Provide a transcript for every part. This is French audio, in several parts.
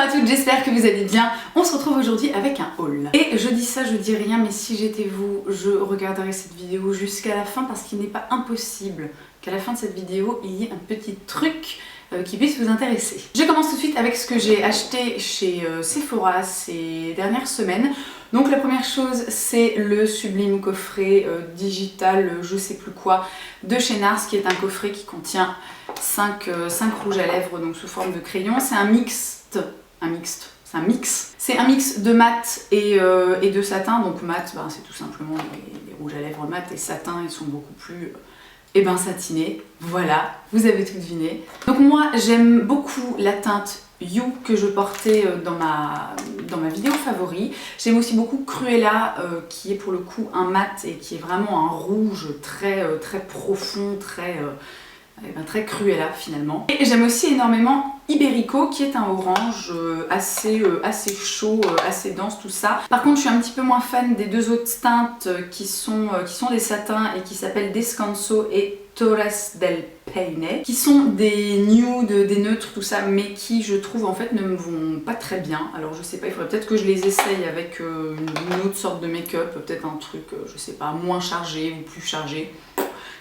Bonjour à toutes, j'espère que vous allez bien. On se retrouve aujourd'hui avec un haul. Et je dis ça, je dis rien, mais si j'étais vous, je regarderais cette vidéo jusqu'à la fin parce qu'il n'est pas impossible qu'à la fin de cette vidéo, il y ait un petit truc qui puisse vous intéresser. Je commence tout de suite avec ce que j'ai acheté chez Sephora ces dernières semaines. Donc la première chose, c'est le sublime coffret digital, je sais plus quoi, de chez NARS, qui est un coffret qui contient 5 rouges à lèvres, donc sous forme de crayon. C'est un mix de mat et de satin. Donc mat, ben, c'est tout simplement les rouges à lèvres mat, et satin, ils sont beaucoup plus satinés. Voilà, vous avez tout deviné. Donc moi, j'aime beaucoup la teinte You que je portais dans ma vidéo favori. J'aime aussi beaucoup Cruella qui est pour le coup un mat et qui est vraiment un rouge très profond, très Cruella finalement. Et j'aime aussi énormément Iberico qui est un orange assez chaud, assez dense, tout ça. Par contre je suis un petit peu moins fan des deux autres teintes qui sont des satins et qui s'appellent Descanso et Torres del Paine, qui sont des nudes, des neutres, tout ça, mais qui je trouve en fait ne me vont pas très bien. Alors je sais pas, il faudrait peut-être que je les essaye avec une autre sorte de make-up, peut-être un truc, je sais pas, moins chargé ou plus chargé.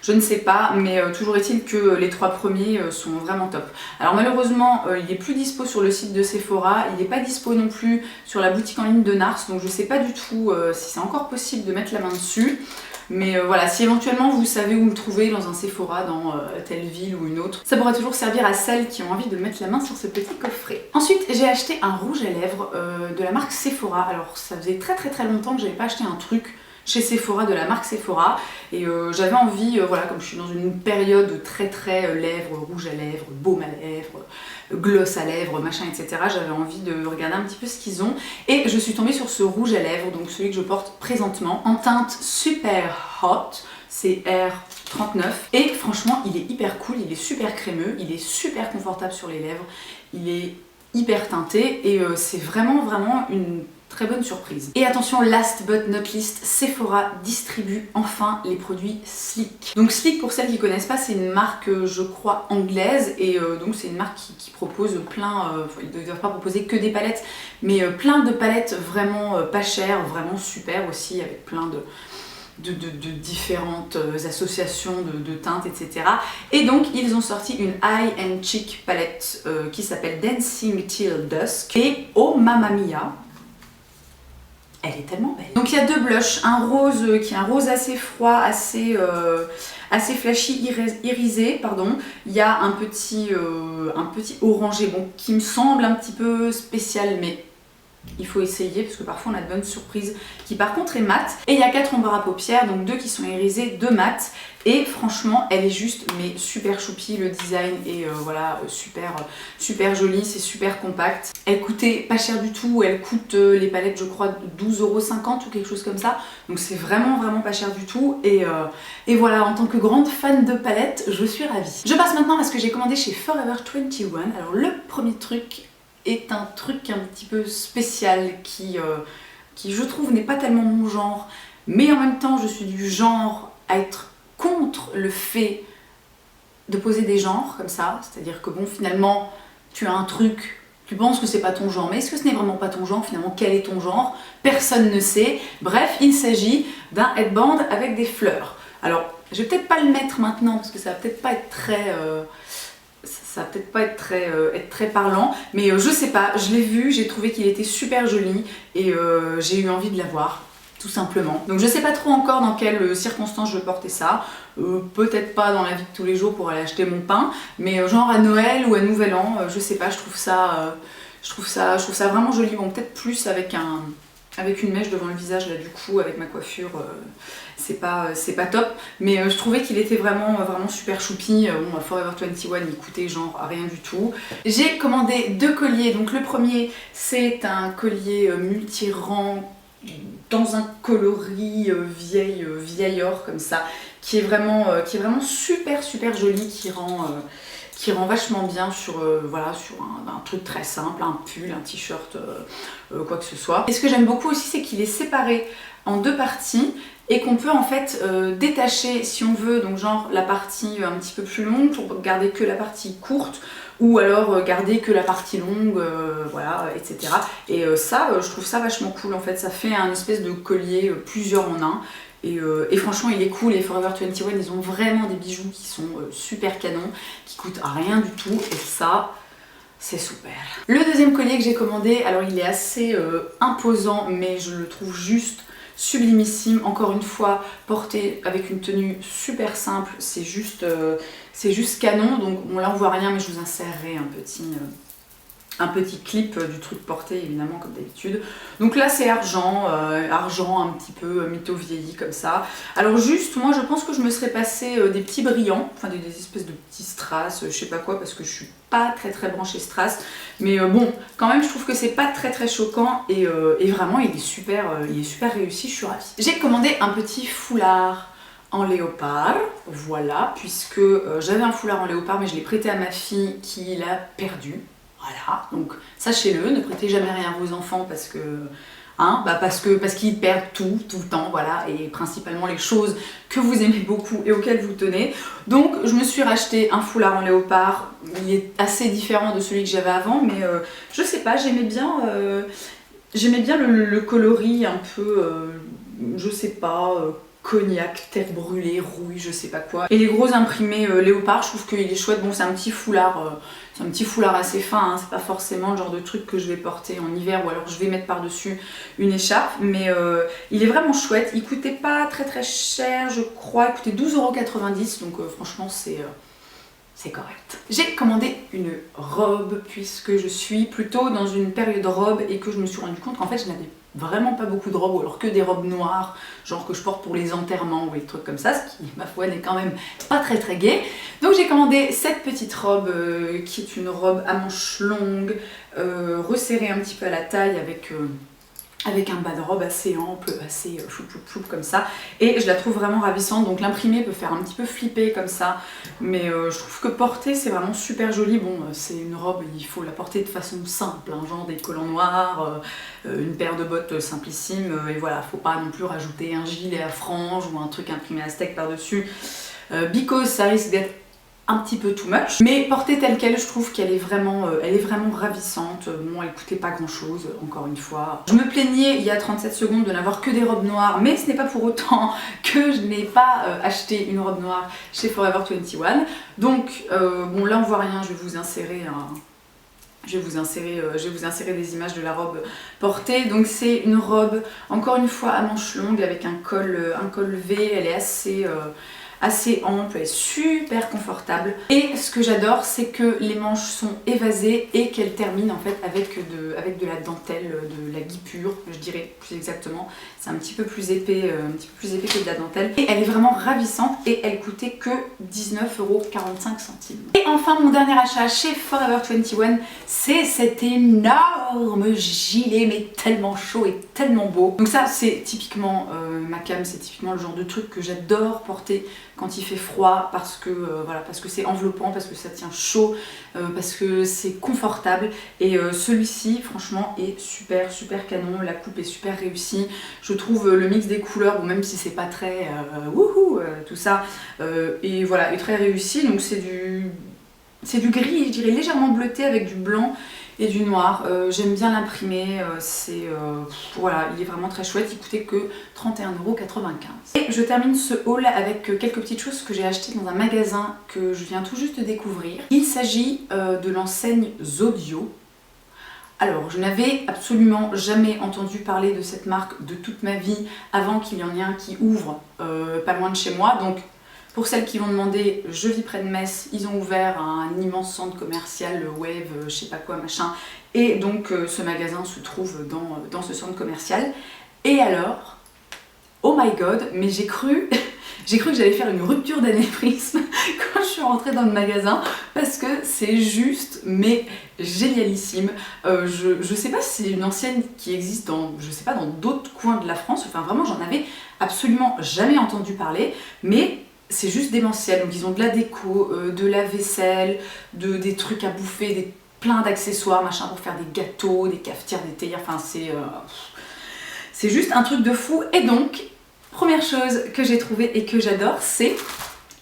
Je ne sais pas, mais toujours est-il que les 3 premiers sont vraiment top. Alors malheureusement, il est plus dispo sur le site de Sephora, il n'est pas dispo non plus sur la boutique en ligne de NARS, donc je sais pas du tout si c'est encore possible de mettre la main dessus. Mais voilà, si éventuellement vous savez où me trouver dans un Sephora, dans telle ville ou une autre, ça pourra toujours servir à celles qui ont envie de mettre la main sur ce petit coffret. Ensuite, j'ai acheté un rouge à lèvres de la marque Sephora. Alors ça faisait très longtemps que j'avais pas acheté un truc chez Sephora de la marque Sephora et j'avais envie, voilà, comme je suis dans une période très lèvres, rouge à lèvres, baume à lèvres, gloss à lèvres, machin, etc. J'avais envie de regarder un petit peu ce qu'ils ont et je suis tombée sur ce rouge à lèvres, donc celui que je porte présentement, en teinte super hot, c'est R39 et franchement il est hyper cool, il est super crémeux, il est super confortable sur les lèvres, il est hyper teinté et c'est vraiment une très bonne surprise. Et attention, last but not least, Sephora distribue enfin les produits Sleek. Donc Sleek, pour celles qui ne connaissent pas, c'est une marque, je crois, anglaise, et donc c'est une marque qui propose plein, ils ne doivent pas proposer que des palettes, mais plein de palettes vraiment pas chères, vraiment super aussi, avec plein de différentes associations de teintes, etc. Et donc ils ont sorti une Eye and Cheek palette qui s'appelle Dancing Till Dusk, et oh mamma mia, elle est tellement belle. Donc il y a 2 blushs, un rose qui est un rose assez froid, assez flashy, irisé, pardon. Il y a un petit orangé, bon, qui me semble un petit peu spécial, mais il faut essayer parce que parfois on a de bonnes surprises, qui par contre est mat. Et il y a 4 ombres à paupières, donc 2 qui sont irisés, 2 mat. Et franchement elle est juste mais super choupi, le design est voilà, super joli, c'est super compact. Elle coûtait pas cher du tout, elle coûte les palettes je crois 12,50 € ou quelque chose comme ça. Donc c'est vraiment pas cher du tout et voilà, en tant que grande fan de palettes, je suis ravie. Je passe maintenant à ce que j'ai commandé chez Forever 21. Alors le premier truc est un truc un petit peu spécial qui je trouve n'est pas tellement mon genre, mais en même temps je suis du genre à être contre le fait de poser des genres comme ça, c'est-à-dire que bon, finalement tu as un truc, tu penses que c'est pas ton genre, mais est-ce que ce n'est vraiment pas ton genre finalement? Quel est ton genre? Personne ne sait. Bref, il s'agit d'un headband avec des fleurs. Alors je vais peut-être pas le mettre maintenant parce que ça va peut-être pas être très parlant, mais je sais pas, je l'ai vu, j'ai trouvé qu'il était super joli et j'ai eu envie de l'avoir, tout simplement. Donc je sais pas trop encore dans quelles circonstances je portais ça, peut-être pas dans la vie de tous les jours pour aller acheter mon pain, mais genre à Noël ou à Nouvel An, je sais pas, je trouve ça vraiment joli. Bon, peut-être plus avec une mèche devant le visage là, du coup avec ma coiffure, c'est pas top, mais je trouvais qu'il était vraiment super choupi. Bon, Forever 21 il coûtait genre rien du tout. J'ai commandé 2 colliers, donc le premier c'est un collier multi-rang dans un coloris vieil or comme ça, qui est vraiment super joli, qui rend vachement bien sur, voilà, sur un truc très simple, un pull, un t-shirt, quoi que ce soit. Et ce que j'aime beaucoup aussi, c'est qu'il est séparé en 2 parties et qu'on peut en fait détacher si on veut, donc genre la partie un petit peu plus longue pour garder que la partie courte, ou alors garder que la partie longue, voilà, etc. Et je trouve ça vachement cool en fait, ça fait un espèce de collier plusieurs en un. Et franchement il est cool, et Forever 21 ils ont vraiment des bijoux qui sont super canons, qui coûtent rien du tout, et ça c'est super. Le deuxième collier que j'ai commandé, alors il est assez imposant, mais je le trouve juste sublimissime, encore une fois porté avec une tenue super simple, c'est juste canon. Donc bon, là on voit rien, mais je vous insérerai un petit clip du truc porté évidemment comme d'habitude. Donc là c'est argent un petit peu mytho vieilli comme ça. Alors juste moi je pense que je me serais passé des petits brillants, enfin des espèces de petits strass, je sais pas quoi, parce que je suis pas très branchée strass. Mais bon, quand même je trouve que c'est pas très choquant, et vraiment il est super réussi, je suis ravie. J'ai commandé un petit foulard en léopard, voilà, puisque j'avais un foulard en léopard mais je l'ai prêté à ma fille qui l'a perdu. Voilà, donc sachez-le, ne prêtez jamais rien à vos enfants parce qu'ils perdent tout le temps, voilà, et principalement les choses que vous aimez beaucoup et auxquelles vous tenez. Donc je me suis racheté un foulard en léopard, il est assez différent de celui que j'avais avant, mais je sais pas, j'aimais bien le coloris un peu, je sais pas, cognac, terre brûlée, rouille, je sais pas quoi. Et les gros imprimés léopard, je trouve qu'il est chouette. Bon, c'est un petit foulard assez fin, hein. C'est pas forcément le genre de truc que je vais porter en hiver, ou alors je vais mettre par-dessus une écharpe, mais il est vraiment chouette. Il coûtait pas très cher, je crois, il coûtait 12,90 €, donc franchement c'est correct. J'ai commandé une robe puisque je suis plutôt dans une période robe et que je me suis rendu compte qu'en fait je n'avais vraiment pas beaucoup de robes, ou alors que des robes noires, genre que je porte pour les enterrements ou les trucs comme ça, ce qui, ma foi, n'est quand même pas très gai. Donc j'ai commandé cette petite robe qui est une robe à manches longues, resserrée un petit peu à la taille, avec un bas de robe assez ample, assez floup comme ça, et je la trouve vraiment ravissante. Donc l'imprimé peut faire un petit peu flipper comme ça, mais je trouve que porter c'est vraiment super joli. Bon, c'est une robe, il faut la porter de façon simple, hein, genre des collants noirs, une paire de bottes simplissime, et voilà, faut pas non plus rajouter un gilet à franges ou un truc imprimé à steak par dessus, because ça risque d'être un petit peu too much, mais portée telle qu'elle, je trouve qu'elle est vraiment, ravissante. Bon, elle coûtait pas grand chose, encore une fois. Je me plaignais il y a 37 secondes de n'avoir que des robes noires, mais ce n'est pas pour autant que je n'ai pas acheté une robe noire chez Forever 21. Donc bon, là on voit rien, je vais vous insérer des images de la robe portée. Donc c'est une robe, encore une fois, à manches longues avec un col V, elle est assez ample, elle est super confortable, et ce que j'adore c'est que les manches sont évasées et qu'elles terminent en fait avec de la dentelle, de la guipure, je dirais plus exactement. C'est un petit peu plus épais que de la dentelle, et elle est vraiment ravissante, et elle coûtait que 19,45 €. Et enfin mon dernier achat chez Forever 21, c'est cet énorme gilet, mais tellement chaud et tellement beau. Donc ça c'est typiquement ma cam, c'est typiquement le genre de truc que j'adore porter quand il fait froid, parce que voilà, parce que c'est enveloppant, parce que ça tient chaud, parce que c'est confortable. Et celui-ci franchement est super canon, la coupe est super réussie. Je trouve le mix des couleurs, bon, même si c'est pas très wouhou tout ça, et voilà, est très réussi. Donc c'est du gris, je dirais légèrement bleuté avec du blanc et du noir. J'aime bien l'imprimer, voilà, il est vraiment très chouette, il coûtait que 31,95 €. Et je termine ce haul avec quelques petites choses que j'ai achetées dans un magasin que je viens tout juste de découvrir. Il s'agit de l'enseigne Zodio. Alors, je n'avais absolument jamais entendu parler de cette marque de toute ma vie avant qu'il y en ait un qui ouvre pas loin de chez moi. Donc, pour celles qui vont demander, je vis près de Metz, ils ont ouvert un immense centre commercial, le Wave, je sais pas quoi, machin. Et donc, ce magasin se trouve dans ce centre commercial. Et alors, oh my god, mais j'ai cru que j'allais faire une rupture d'anévrisme quand je suis rentrée dans le magasin, parce que c'est juste, mais génialissime. Je sais pas si c'est une enseigne qui existe dans d'autres coins de la France, enfin vraiment j'en avais absolument jamais entendu parler, mais c'est juste démentiel. Donc ils ont de la déco, de la vaisselle, des trucs à bouffer, plein d'accessoires, machin, pour faire des gâteaux, des cafetières, des théières, enfin c'est juste un truc de fou. Et donc, première chose que j'ai trouvée et que j'adore, c'est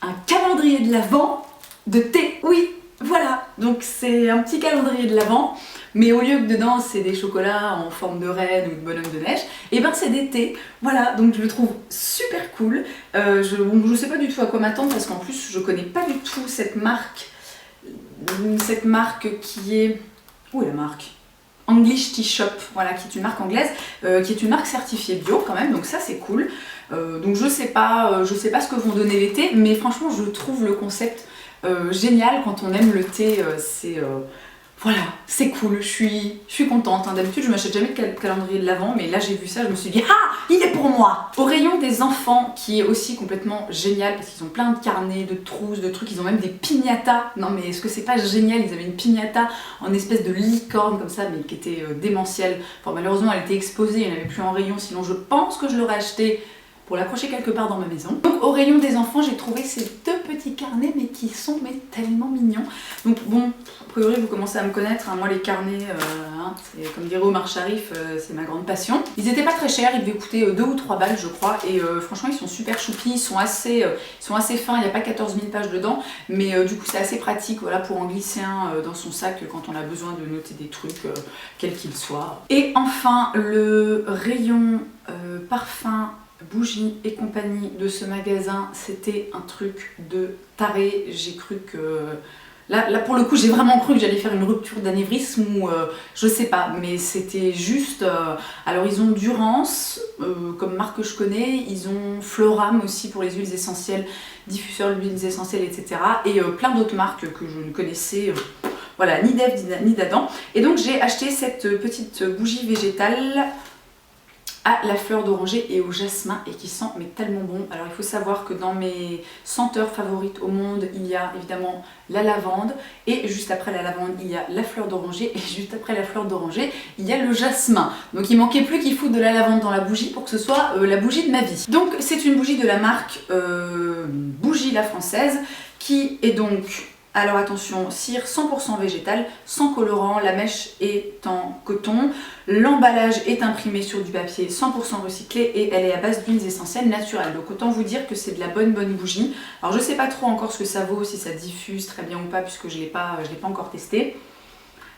un calendrier de l'Avent de thé. Oui, voilà, donc c'est un petit calendrier de l'Avent, mais au lieu que dedans c'est des chocolats en forme de reine ou de bonhomme de neige, et ben c'est des thés. Voilà, donc je le trouve super cool. Je sais pas du tout à quoi m'attendre parce qu'en plus je connais pas du tout cette marque qui est... Où est la marque? English Tea Shop, voilà, qui est une marque anglaise, qui est une marque certifiée bio quand même, donc ça c'est cool. Donc je sais pas ce que vont donner les thés, mais franchement je trouve le concept génial. Quand on aime le thé, voilà, c'est cool, je suis contente. Hein. D'habitude je m'achète jamais de calendrier de l'Avent, mais là j'ai vu ça, je me suis dit ah, il est pour moi. Au rayon des enfants, qui est aussi complètement génial parce qu'ils ont plein de carnets, de trousses, de trucs, ils ont même des piñatas. Non mais est-ce que c'est pas génial? Ils avaient une piñata en espèce de licorne comme ça, mais qui était démentielle. Enfin malheureusement elle était exposée, elle n'avait plus en rayon, sinon je pense que je l'aurais acheté pour l'accrocher quelque part dans ma maison. Donc au rayon des enfants, j'ai trouvé ces deux petits carnets, mais qui sont tellement mignons. Donc bon, a priori vous commencez à me connaître, hein. Moi les carnets, c'est comme dirait Omar Sharif, c'est ma grande passion. Ils étaient pas très chers, ils devaient coûter 2 ou 3 balles je crois, et franchement ils sont super choupis, ils sont assez fins, il n'y a pas 14 000 pages dedans, mais du coup c'est assez pratique, voilà, pour en glisser un dans son sac quand on a besoin de noter des trucs, quels qu'ils soient. Et enfin le rayon parfum, bougies et compagnie de ce magasin, c'était un truc de taré. J'ai cru que... Là pour le coup j'ai vraiment cru que j'allais faire une rupture d'anévrisme ou je sais pas, mais c'était juste... Alors ils ont Durance comme marque que je connais, ils ont Floram aussi pour les huiles essentielles, diffuseur d'huiles essentielles, etc. Et plein d'autres marques que je ne connaissais voilà, ni d'Ève ni d'Adam. Et donc j'ai acheté cette petite bougie végétale à la fleur d'oranger et au jasmin et qui sent mais tellement bon. Alors il faut savoir que dans mes senteurs favorites au monde, il y a évidemment la lavande, et juste après la lavande il y a la fleur d'oranger, et juste après la fleur d'oranger il y a le jasmin. Donc il manquait plus qu'il foute de la lavande dans la bougie pour que ce soit la bougie de ma vie. Donc c'est une bougie de la marque Bougie la Française, qui est donc... Alors attention, cire 100% végétale, sans colorant, la mèche est en coton, l'emballage est imprimé sur du papier 100% recyclé et elle est à base d'huiles essentielles naturelles. Donc autant vous dire que c'est de la bonne bougie. Alors je sais pas trop encore ce que ça vaut, si ça diffuse très bien ou pas, puisque je l'ai pas encore testé.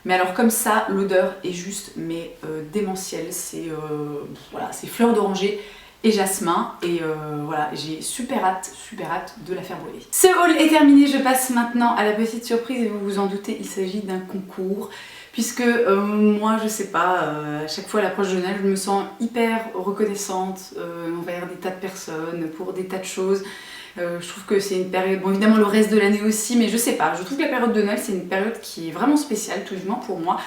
Mais alors comme ça, l'odeur est juste mais démentielle. C'est voilà, c'est fleur d'oranger et jasmin, et voilà, j'ai super hâte de la faire brûler. Ce haul est terminé, je passe maintenant à la petite surprise, et vous vous en doutez, il s'agit d'un concours, puisque moi je sais pas, à chaque fois à l'approche de Noël, je me sens hyper reconnaissante envers des tas de personnes, pour des tas de choses. Je trouve que c'est une période, bon évidemment le reste de l'année aussi, mais je sais pas, je trouve que la période de Noël c'est une période qui est vraiment spéciale, tout du moins pour moi.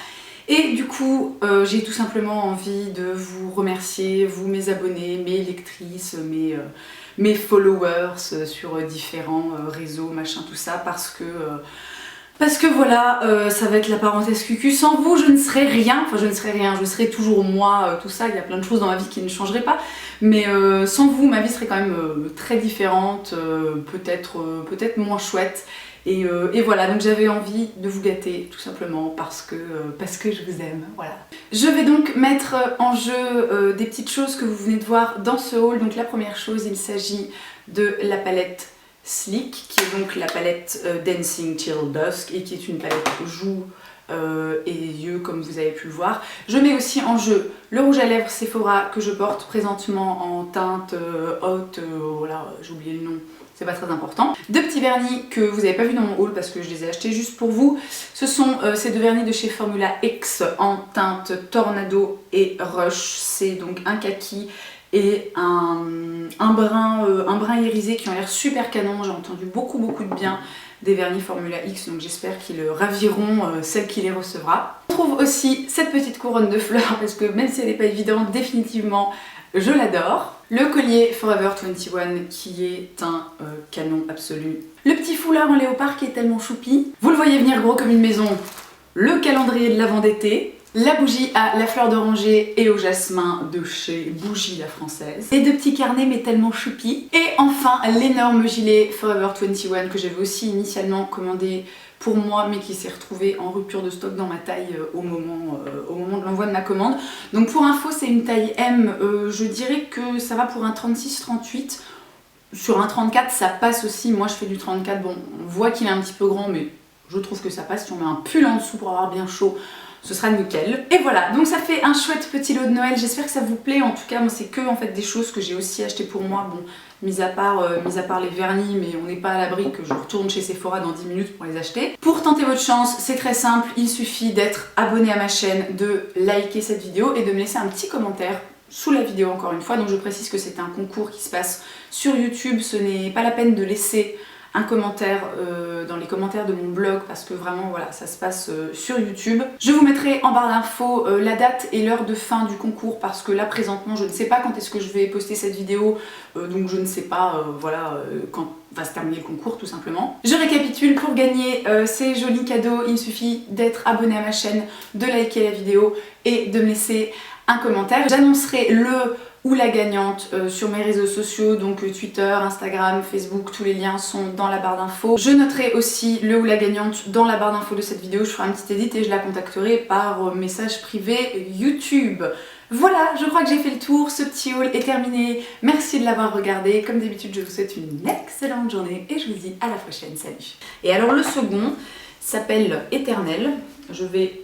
Et du coup, j'ai tout simplement envie de vous remercier, vous mes abonnés, mes lectrices, mes followers sur différents réseaux, machin, tout ça, parce que voilà, ça va être la parenthèse cucu. Sans vous, je ne serais rien, enfin je ne serais rien, je serais toujours moi, tout ça, il y a plein de choses dans ma vie qui ne changeraient pas, mais sans vous, ma vie serait quand même très différente, peut-être moins chouette. Et voilà, donc j'avais envie de vous gâter tout simplement parce que je vous aime, voilà. Je vais donc mettre en jeu des petites choses que vous venez de voir dans ce haul. Donc la première chose, il s'agit de la palette Sleek, qui est donc la palette Dancing Till Dusk, et qui est une palette joues et yeux comme vous avez pu le voir. Je mets aussi en jeu le rouge à lèvres Sephora que je porte présentement en teinte haute, voilà, j'ai oublié le nom. C'est pas très important. Deux petits vernis que vous n'avez pas vu dans mon haul parce que je les ai achetés juste pour vous. Ce sont ces deux vernis de chez Formula X en teinte Tornado et Rush. C'est donc un kaki et un brun irisé qui ont l'air super canon. J'ai entendu beaucoup de bien des vernis Formula X, donc j'espère qu'ils raviront celle qui les recevra. On trouve aussi cette petite couronne de fleurs parce que même si elle n'est pas évidente, définitivement je l'adore. Le collier Forever 21 qui est un canon absolu. Le petit foulard en léopard qui est tellement choupi. Vous le voyez venir gros comme une maison. Le calendrier de l'Avent d'été. La bougie à la fleur d'oranger et au jasmin de chez Bougie la Française. Les deux petits carnets mais tellement choupi. Et enfin l'énorme gilet Forever 21 que j'avais aussi initialement commandé pour moi mais qui s'est retrouvé en rupture de stock dans ma taille au moment de l'envoi de ma commande. Donc pour info c'est une taille M, je dirais que ça va pour un 36-38. Sur un 34 ça passe aussi, moi je fais du 34, bon on voit qu'il est un petit peu grand mais je trouve que ça passe. Si on met un pull en dessous pour avoir bien chaud, ce sera nickel. Et voilà, donc ça fait un chouette petit lot de Noël, j'espère que ça vous plaît. En tout cas, moi c'est que en fait des choses que j'ai aussi achetées pour moi, bon, mis à part les vernis, mais on n'est pas à l'abri que je retourne chez Sephora dans 10 minutes pour les acheter. Pour tenter votre chance, c'est très simple, il suffit d'être abonné à ma chaîne, de liker cette vidéo et de me laisser un petit commentaire sous la vidéo encore une fois. Donc je précise que c'est un concours qui se passe sur YouTube, ce n'est pas la peine de laisser un commentaire dans les commentaires de mon blog parce que vraiment voilà, ça se passe sur YouTube. Je vous mettrai en barre d'infos la date et l'heure de fin du concours parce que là présentement je ne sais pas quand est-ce que je vais poster cette vidéo, donc je ne sais pas quand va se terminer le concours tout simplement. Je récapitule, pour gagner ces jolis cadeaux, il suffit d'être abonné à ma chaîne, de liker la vidéo et de me laisser un commentaire. J'annoncerai le ou la gagnante sur mes réseaux sociaux, donc Twitter, Instagram, Facebook, tous les liens sont dans la barre d'infos. Je noterai aussi le ou la gagnante dans la barre d'infos de cette vidéo, je ferai un petit edit et je la contacterai par message privé YouTube. Voilà, je crois que j'ai fait le tour, ce petit haul est terminé. Merci de l'avoir regardé, comme d'habitude je vous souhaite une excellente journée et je vous dis à la prochaine, salut. Et alors le second s'appelle Éternel, je vais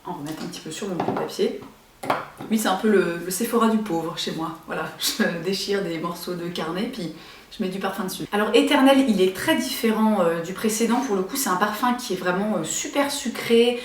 en remettre un petit peu sur mon papier. Oui, c'est un peu le Sephora du pauvre chez moi, voilà, je déchire des morceaux de carnet puis je mets du parfum dessus. Alors Éternel, il est très différent du précédent, pour le coup c'est un parfum qui est vraiment super sucré,